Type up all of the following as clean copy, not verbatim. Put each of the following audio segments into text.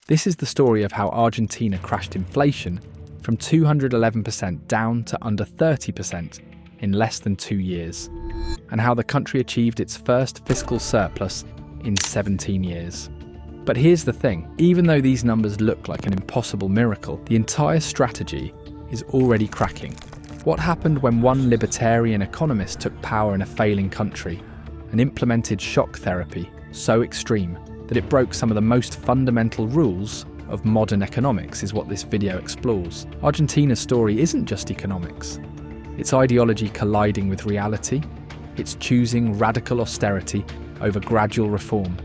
This is the story of how Argentina crashed inflation from 211% down to under 30% in less than 2 years, and how the country achieved its first fiscal surplus in 17 years. But here's the thing, even though these numbers look like an impossible miracle, the entire strategy is already cracking. What happened when one libertarian economist took power in a failing country and implemented shock therapy so extreme that it broke some of the most fundamental rules of modern economics is what this video explores. Argentina's story isn't just economics. It's ideology colliding with reality. It's choosing radical austerity over gradual reform.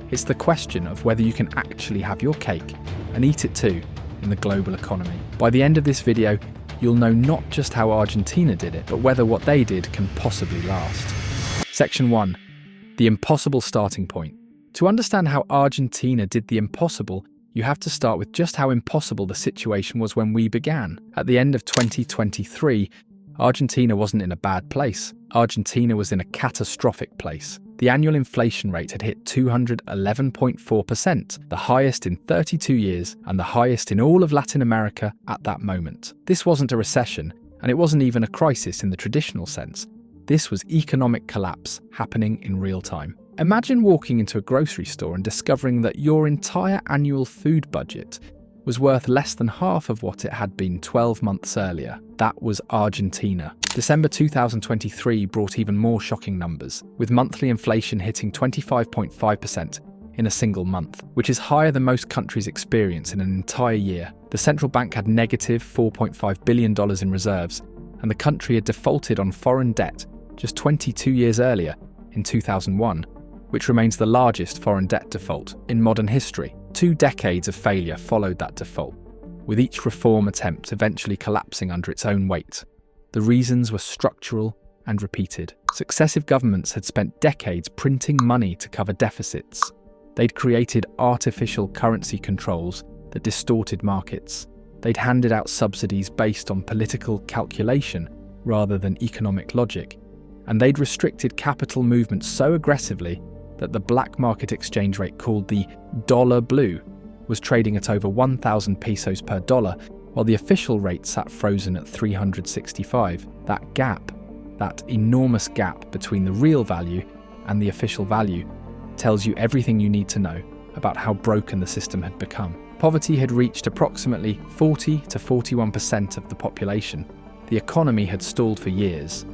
It's the question of whether you can actually have your cake and eat it too in the global economy. By the end of this video, you'll know not just how Argentina did it, but whether what they did can possibly last. Section 1. The impossible starting point. To understand how Argentina did the impossible, you have to start with just how impossible the situation was when we began. At the end of 2023, Argentina wasn't in a bad place. Argentina was in a catastrophic place. The annual inflation rate had hit 211.4%, the highest in 32 years and the highest in all of Latin America at that moment. This wasn't a recession, and it wasn't even a crisis in the traditional sense. This was economic collapse happening in real time. Imagine walking into a grocery store and discovering that your entire annual food budget was worth less than half of what it had been 12 months earlier. That was Argentina. December 2023 brought even more shocking numbers, with monthly inflation hitting 25.5% in a single month, which is higher than most countries experience in an entire year. The central bank had negative $4.5 billion in reserves, and the country had defaulted on foreign debt just 22 years earlier, in 2001, which remains the largest foreign debt default in modern history. 2 decades of failure followed that default, with each reform attempt eventually collapsing under its own weight. The reasons were structural and repeated. Successive governments had spent decades printing money to cover deficits. They'd created artificial currency controls that distorted markets. They'd handed out subsidies based on political calculation rather than economic logic. And they'd restricted capital movement so aggressively that the black market exchange rate, called the dollar blue, was trading at over 1,000 pesos per dollar, while the official rate sat frozen at 365. That gap, that enormous gap between the real value and the official value, tells you everything you need to know about how broken the system had become. Poverty had reached approximately 40 to 41% of the population. The economy had stalled for years,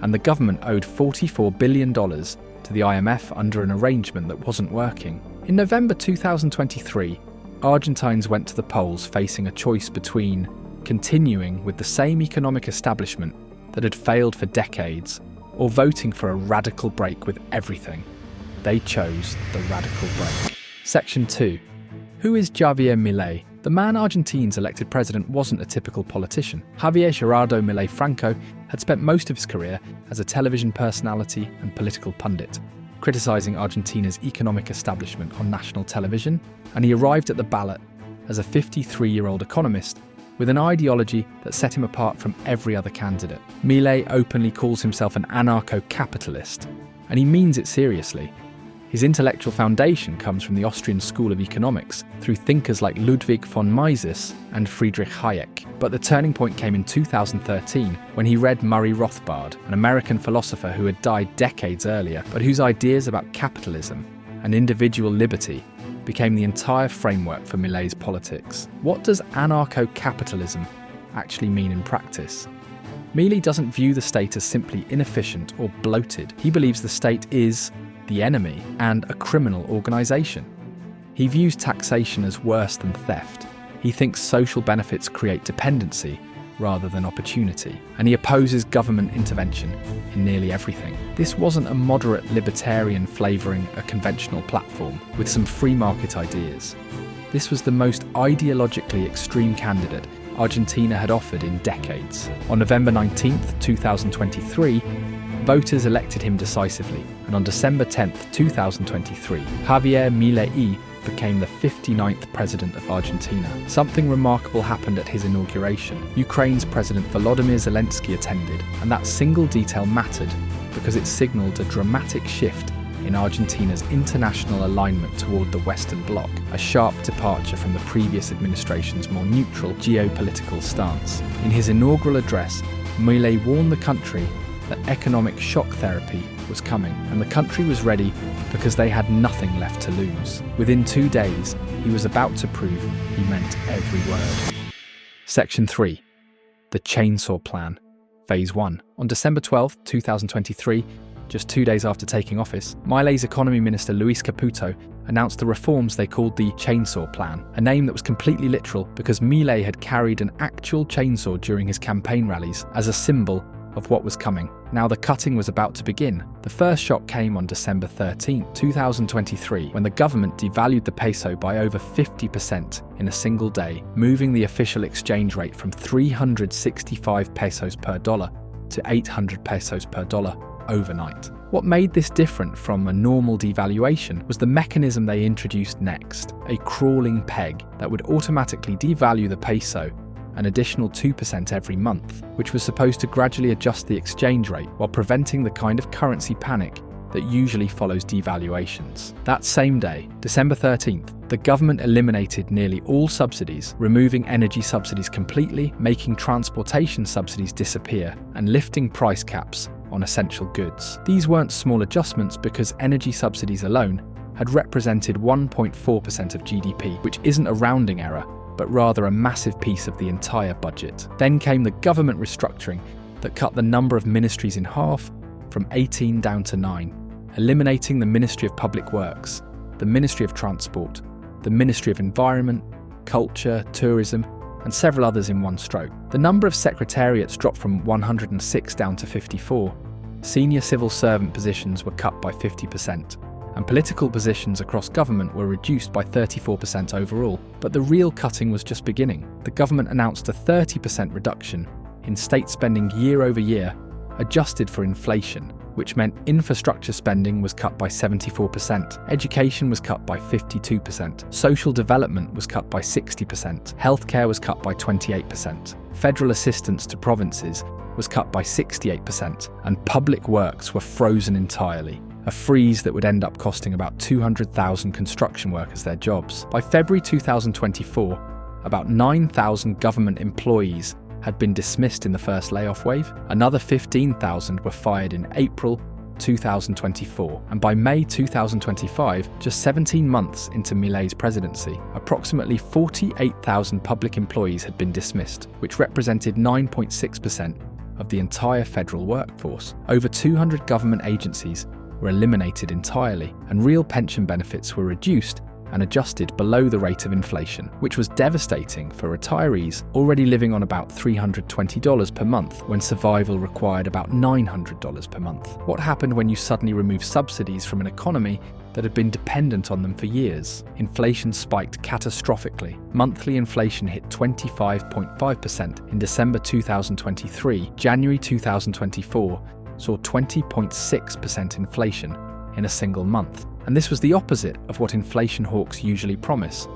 and the government owed $44 billion to the IMF under an arrangement that wasn't working. In November 2023, Argentines went to the polls facing a choice between continuing with the same economic establishment that had failed for decades or voting for a radical break with everything. They chose the radical break. Section 2. Who is Javier Milei? The man Argentina's elected president wasn't a typical politician. Javier Gerardo Milei Franco had spent most of his career as a television personality and political pundit, criticising Argentina's economic establishment on national television, and he arrived at the ballot as a 53-year-old economist with an ideology that set him apart from every other candidate. Milei openly calls himself an anarcho-capitalist, and he means it seriously. His intellectual foundation comes from the Austrian School of Economics through thinkers like Ludwig von Mises and Friedrich Hayek. But the turning point came in 2013 when he read Murray Rothbard, an American philosopher who had died decades earlier, but whose ideas about capitalism and individual liberty became the entire framework for Milei's politics. What does anarcho-capitalism actually mean in practice? Milei doesn't view the state as simply inefficient or bloated. He believes the state is the enemy and a criminal organisation. He views taxation as worse than theft. He thinks social benefits create dependency rather than opportunity, and he opposes government intervention in nearly everything. This wasn't a moderate libertarian flavouring a conventional platform with some free market ideas. This was the most ideologically extreme candidate Argentina had offered in decades. On November 19, 2023, voters elected him decisively, and on December 10, 2023, Javier Milei became the 59th president of Argentina. Something remarkable happened at his inauguration. Ukraine's President Volodymyr Zelensky attended, and that single detail mattered because it signalled a dramatic shift in Argentina's international alignment toward the Western Bloc, a sharp departure from the previous administration's more neutral geopolitical stance. In his inaugural address, Milei warned the country that economic shock therapy was coming, and the country was ready because they had nothing left to lose. Within 2 days, he was about to prove he meant every word. Section 3. The Chainsaw Plan. Phase 1. On December 12, 2023, just 2 days after taking office, Milei's economy minister Luis Caputo announced the reforms they called the Chainsaw Plan, a name that was completely literal because Milei had carried an actual chainsaw during his campaign rallies as a symbol of what was coming. Now the cutting was about to begin. The first shock came on December 13, 2023, when the government devalued the peso by over 50% in a single day, moving the official exchange rate from 365 pesos per dollar to 800 pesos per dollar overnight. What made this different from a normal devaluation was the mechanism they introduced next, a crawling peg that would automatically devalue the peso an additional 2% every month, which was supposed to gradually adjust the exchange rate while preventing the kind of currency panic that usually follows devaluations. That same day, December 13th, the government eliminated nearly all subsidies, removing energy subsidies completely, making transportation subsidies disappear, and lifting price caps on essential goods. These weren't small adjustments because energy subsidies alone had represented 1.4% of GDP, which isn't a rounding error, but rather a massive piece of the entire budget. Then came the government restructuring that cut the number of ministries in half, from 18 down to 9, eliminating the Ministry of Public Works, the Ministry of Transport, the Ministry of Environment, Culture, Tourism, and several others in one stroke. The number of secretariats dropped from 106 down to 54. Senior civil servant positions were cut by 50%. And political positions across government were reduced by 34% overall. But the real cutting was just beginning. The government announced a 30% reduction in state spending year over year, adjusted for inflation, which meant infrastructure spending was cut by 74%, education was cut by 52%, social development was cut by 60%, healthcare was cut by 28%, federal assistance to provinces was cut by 68%, and public works were frozen entirely. A freeze that would end up costing about 200,000 construction workers their jobs. By February 2024, about 9,000 government employees had been dismissed in the first layoff wave. Another 15,000 were fired in April 2024. And by May 2025, just 17 months into Milei's presidency, approximately 48,000 public employees had been dismissed, which represented 9.6% of the entire federal workforce. Over 200 government agencies were eliminated entirely, and real pension benefits were reduced and adjusted below the rate of inflation, which was devastating for retirees already living on about $320 per month when survival required about $900 per month. What happened when you suddenly remove subsidies from an economy that had been dependent on them for years? Inflation spiked catastrophically. Monthly inflation hit 25.5% in December 2023. January 2024 saw 20.6% inflation in a single month. And this was the opposite of what inflation hawks usually promise.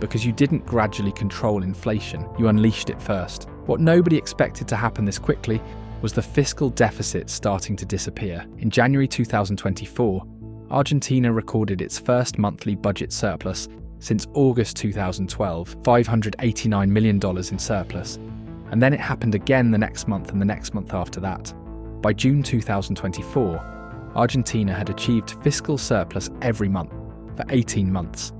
Because you didn't gradually control inflation, you unleashed it first. What nobody expected to happen this quickly was the fiscal deficit starting to disappear. In January 2024, Argentina recorded its first monthly budget surplus since August 2012, $589 million in surplus. And then it happened again the next month and the next month after that. By June 2024, Argentina had achieved fiscal surplus every month for 18 months,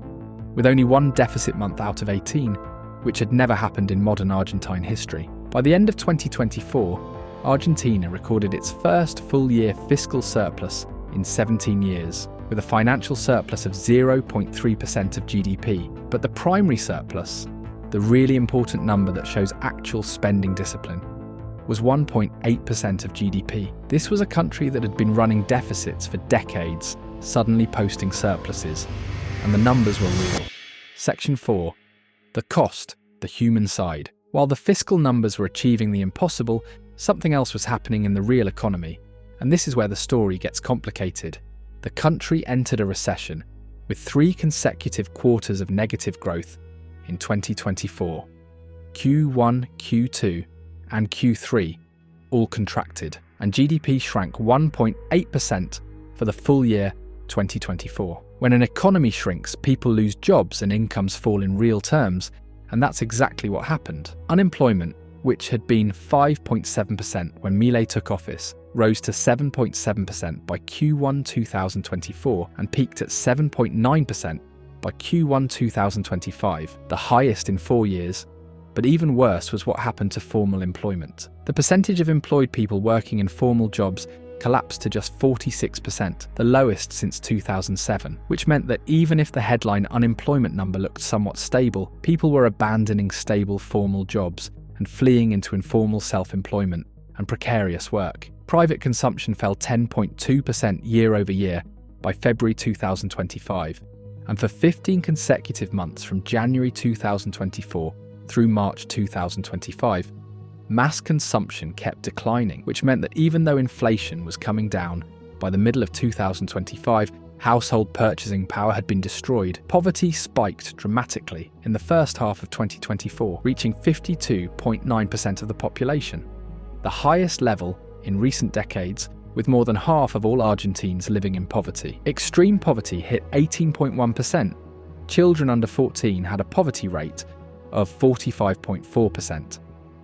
with only one deficit month out of 18, which had never happened in modern Argentine history. By the end of 2024, Argentina recorded its first full-year fiscal surplus in 17 years, with a financial surplus of 0.3% of GDP. But the primary surplus, the really important number that shows actual spending discipline, was 1.8% of GDP. This was a country that had been running deficits for decades, suddenly posting surpluses, and the numbers were real. Section 4. The cost, the human side. While the fiscal numbers were achieving the impossible, something else was happening in the real economy, and this is where the story gets complicated. The country entered a recession, with 3 consecutive quarters of negative growth in 2024. Q1, Q2, and Q3 all contracted, and GDP shrank 1.8% for the full year 2024. When an economy shrinks, people lose jobs and incomes fall in real terms, and that's exactly what happened. Unemployment, which had been 5.7% when Milei took office, rose to 7.7% by Q1 2024 and peaked at 7.9% by Q1 2025, the highest in 4 years. But even worse was what happened to formal employment. The percentage of employed people working in formal jobs collapsed to just 46%, the lowest since 2007, which meant that even if the headline unemployment number looked somewhat stable, people were abandoning stable formal jobs and fleeing into informal self-employment and precarious work. Private consumption fell 10.2% year over year by February 2025, and for 15 consecutive months from January 2024 through March 2025, mass consumption kept declining, which meant that even though inflation was coming down, by the middle of 2025, household purchasing power had been destroyed. Poverty spiked dramatically in the first half of 2024, reaching 52.9% of the population, the highest level in recent decades, with more than half of all Argentines living in poverty. Extreme poverty hit 18.1%. Children under 14 had a poverty rate of 45.4%,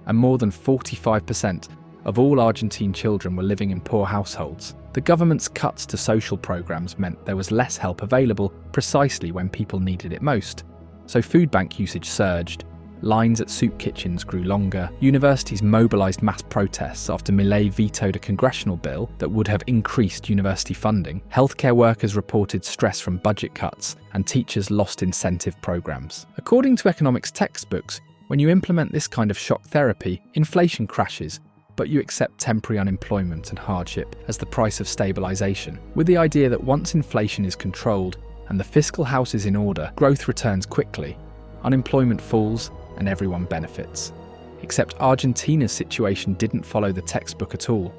and more than 45% of all Argentine children were living in poor households. The government's cuts to social programs meant there was less help available precisely when people needed it most. So food bank usage surged, lines at soup kitchens grew longer, universities mobilized mass protests after Milei vetoed a congressional bill that would have increased university funding, healthcare workers reported stress from budget cuts, and teachers lost incentive programs. According to economics textbooks, when you implement this kind of shock therapy, inflation crashes, but you accept temporary unemployment and hardship as the price of stabilization, with the idea that once inflation is controlled and the fiscal house is in order, growth returns quickly, unemployment falls, and everyone benefits. Except Argentina's situation didn't follow the textbook at all.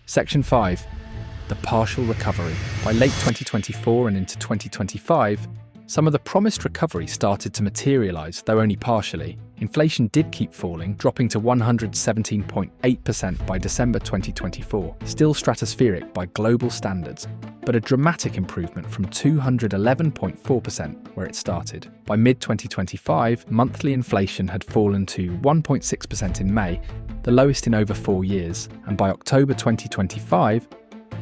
Section 5. The partial recovery. By late 2024 and into 2025, some of the promised recovery started to materialize, though only partially. Inflation did keep falling, dropping to 117.8% by December 2024, still stratospheric by global standards, but a dramatic improvement from 211.4% where it started. By mid-2025, monthly inflation had fallen to 1.6% in May, the lowest in over 4 years, and by October 2025,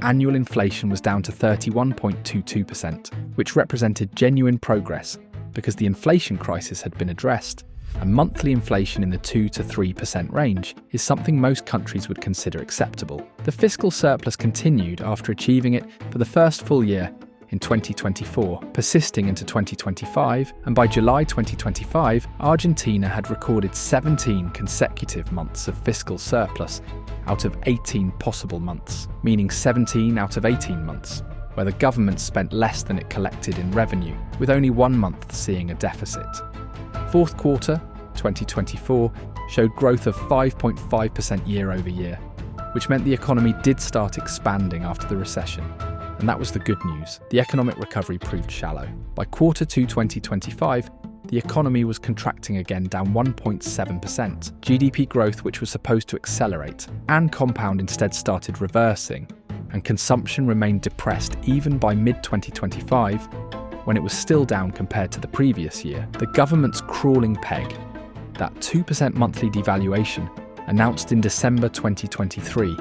annual inflation was down to 31.22%, which represented genuine progress because the inflation crisis had been addressed, and monthly inflation in the 2 to 3% range is something most countries would consider acceptable. The fiscal surplus continued after achieving it for the first full year in 2024, persisting into 2025, and by July 2025, Argentina had recorded 17 consecutive months of fiscal surplus out of 18 possible months, meaning 17 out of 18 months, where the government spent less than it collected in revenue, with only 1 month seeing a deficit. Fourth quarter, 2024, showed growth of 5.5% year over year, which meant the economy did start expanding after the recession. And that was the good news. The economic recovery proved shallow. By quarter 2 2025, the economy was contracting again, down 1.7%. GDP growth, which was supposed to accelerate and compound, instead started reversing, and consumption remained depressed even by mid-2025, when it was still down compared to the previous year. The government's crawling peg, that 2% monthly devaluation, announced in December 2023,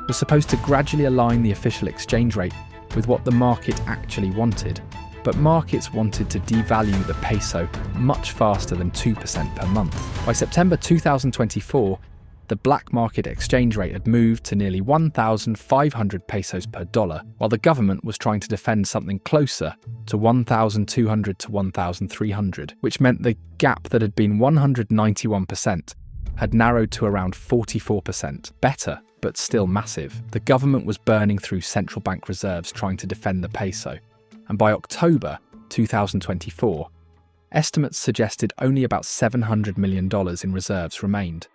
was supposed to gradually align the official exchange rate with what the market actually wanted. But markets wanted to devalue the peso much faster than 2% per month. By September 2024, the black market exchange rate had moved to nearly 1,500 pesos per dollar, while the government was trying to defend something closer to 1,200 to 1,300, which meant the gap that had been 191% had narrowed to around 44%. Better, but still massive. The government was burning through central bank reserves trying to defend the peso, and by October 2024, estimates suggested only about $700 million in reserves remained,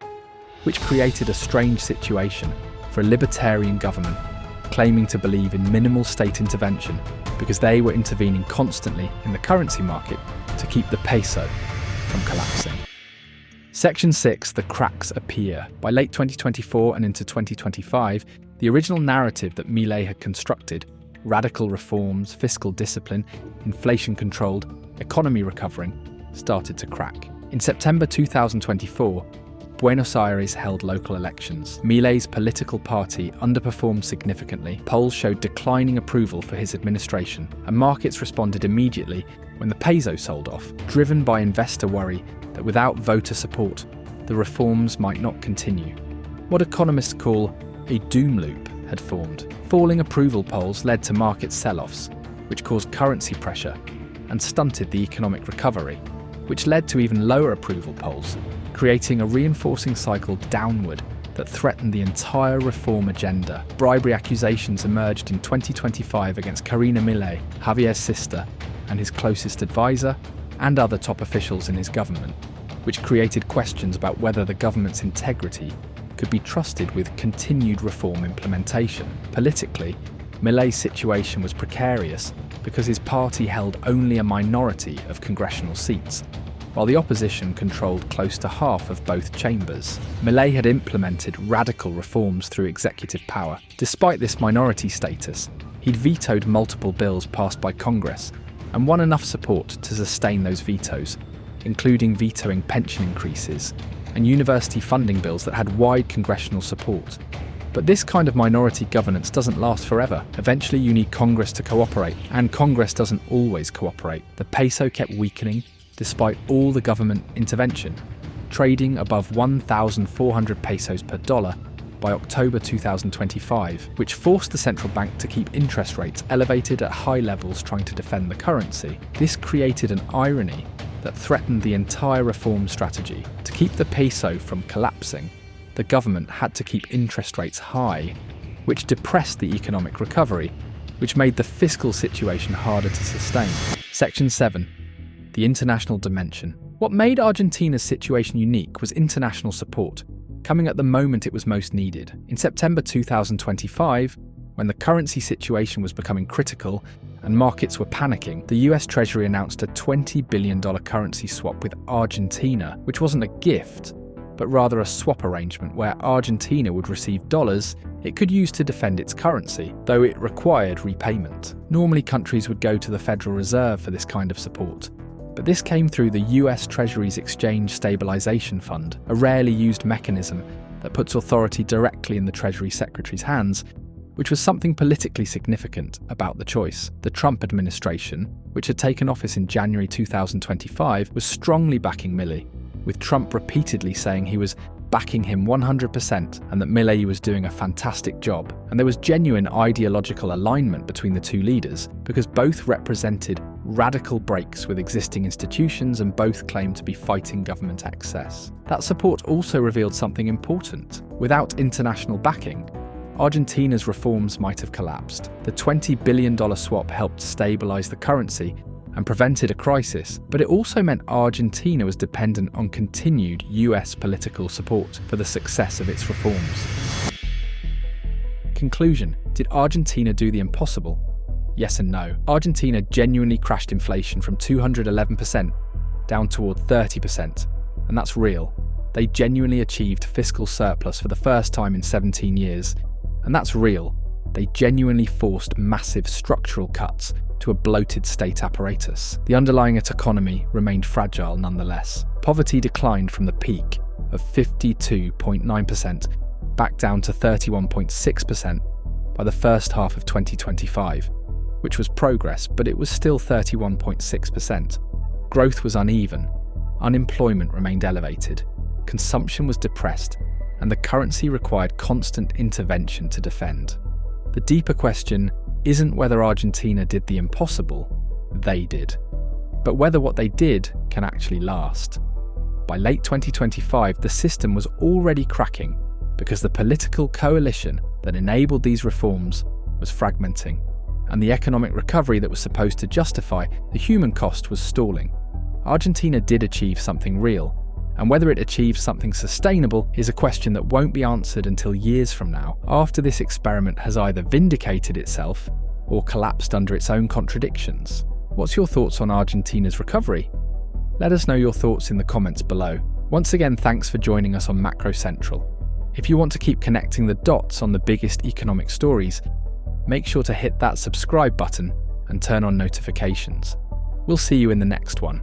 which created a strange situation for a libertarian government claiming to believe in minimal state intervention because they were intervening constantly in the currency market to keep the peso from collapsing. Section 6, the cracks appear. By late 2024 and into 2025, the original narrative that Milei had constructed radical reforms, fiscal discipline, inflation controlled, economy recovering, started to crack. In September 2024, Buenos Aires held local elections. Milei's political party underperformed significantly. Polls showed declining approval for his administration, and markets responded immediately when the peso sold off, driven by investor worry that without voter support, the reforms might not continue. What economists call a doom loop had formed. Falling approval polls led to market sell-offs, which caused currency pressure and stunted the economic recovery, which led to even lower approval polls, creating a reinforcing cycle downward that threatened the entire reform agenda. Bribery accusations emerged in 2025 against Karina Milei, Javier's sister, and his closest advisor, and other top officials in his government, which created questions about whether the government's integrity could be trusted with continued reform implementation. Politically, Milei's situation was precarious because his party held only a minority of congressional seats, while the opposition controlled close to half of both chambers. Milei had implemented radical reforms through executive power. Despite this minority status, he'd vetoed multiple bills passed by Congress and won enough support to sustain those vetoes, including vetoing pension increases and university funding bills that had wide congressional support. But this kind of minority governance doesn't last forever. Eventually you need Congress to cooperate, and Congress doesn't always cooperate. The peso kept weakening despite all the government intervention, trading above 1,400 pesos per dollar by October 2025, which forced the central bank to keep interest rates elevated at high levels trying to defend the currency. This created an irony that threatened the entire reform strategy. To keep the peso from collapsing, the government had to keep interest rates high, which depressed the economic recovery, which made the fiscal situation harder to sustain. Section 7. The international dimension. What made Argentina's situation unique was international support, coming at the moment it was most needed. In September 2025, when the currency situation was becoming critical and markets were panicking, the US Treasury announced a $20 billion currency swap with Argentina, which wasn't a gift, but rather a swap arrangement where Argentina would receive dollars it could use to defend its currency, though it required repayment. Normally countries would go to the Federal Reserve for this kind of support, but this came through the US Treasury's Exchange Stabilization Fund, a rarely used mechanism that puts authority directly in the Treasury Secretary's hands, which was something politically significant about the choice. The Trump administration, which had taken office in January 2025, was strongly backing Milei, with Trump repeatedly saying he was backing him 100% and that Milei was doing a fantastic job. And there was genuine ideological alignment between the two leaders because both represented radical breaks with existing institutions and both claimed to be fighting government excess. That support also revealed something important. Without international backing, Argentina's reforms might have collapsed. The $20 billion swap helped stabilize the currency and prevented a crisis, but it also meant Argentina was dependent on continued US political support for the success of its reforms. Conclusion: did Argentina do the impossible? Yes and no. Argentina genuinely crashed inflation from 211% down toward 30%, and that's real. They genuinely achieved fiscal surplus for the first time in 17 years, and that's real. They genuinely forced massive structural cuts to a bloated state apparatus. The underlying economy remained fragile nonetheless. Poverty declined from the peak of 52.9% back down to 31.6% by the first half of 2025, which was progress, but it was still 31.6%. Growth was uneven, unemployment remained elevated, consumption was depressed, and the currency required constant intervention to defend. The deeper question isn't whether Argentina did the impossible, they did, but whether what they did can actually last. By late 2025, the system was already cracking because the political coalition that enabled these reforms was fragmenting, and the economic recovery that was supposed to justify the human cost was stalling. Argentina did achieve something real, and whether it achieved something sustainable is a question that won't be answered until years from now, after this experiment has either vindicated itself or collapsed under its own contradictions. What's your thoughts on Argentina's recovery? Let us know your thoughts in the comments below. Once again, thanks for joining us on Macro Central. If you want to keep connecting the dots on the biggest economic stories, make sure to hit that subscribe button and turn on notifications. We'll see you in the next one.